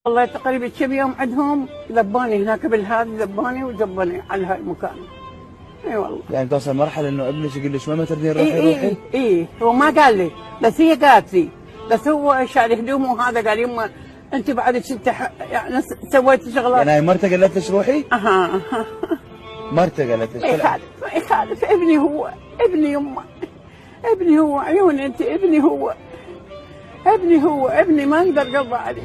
والله تقريبا كم يوم عندهم ذباني هناك بالهذا، ذباني وذباني على هاي المكان. اي والله. يعني توصل مرحله انه ابنك يقول لك ما تردين روحي اي روحي؟ اي هو ما قال لي، بس هي قالت لي، بس هو شال هدومه وهذا قال يما انت بعدك انت يعني سويتي شغلات. يعني هاي مرته قالت لك روحي؟ اها. مرته قالت لك؟ ما يخالف ما يخالف، ابني هو، ابني يما، ابني هو، عيوني انت، ابني هو، ابني هو، ابني ما اقدر اقضى عليه.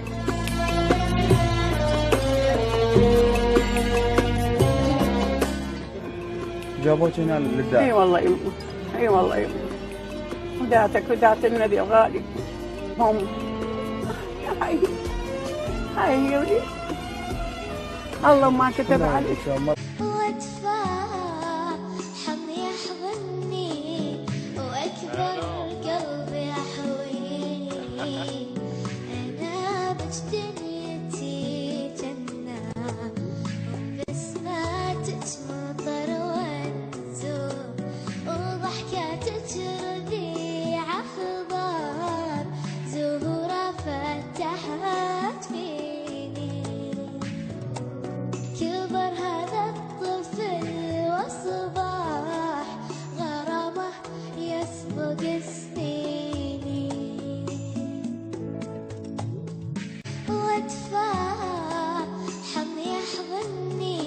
جابوك هنا للدار؟ اي والله يما، اي والله يما، وداتك ودات النبي الغالي هم. هاي هي ولي الله ما كتب عليك. وادفع حم يحضني واكبر قلبي احويه، انا بجدنيتي جنة بسماتك مطر وانزور، وضحكاتك ربيع اخضر زهورة فتحت فيني. كبر هذا الطفل وصباح غرامه يسبق سنيني، وادفع حم يحضني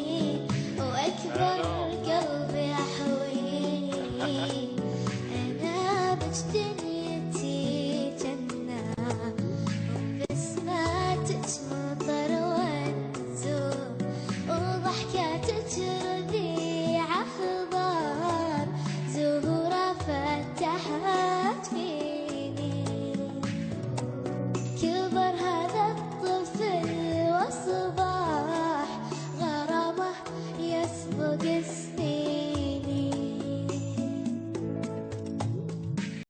واكبر قلبي احويه، انا بجدنيتي جنة بسماتك مطر وانزور، وضحكاتك ربيع اخضر زهورة فتحت فيني. كبر هذا الطفل وصباح غرامه يسبق سنين.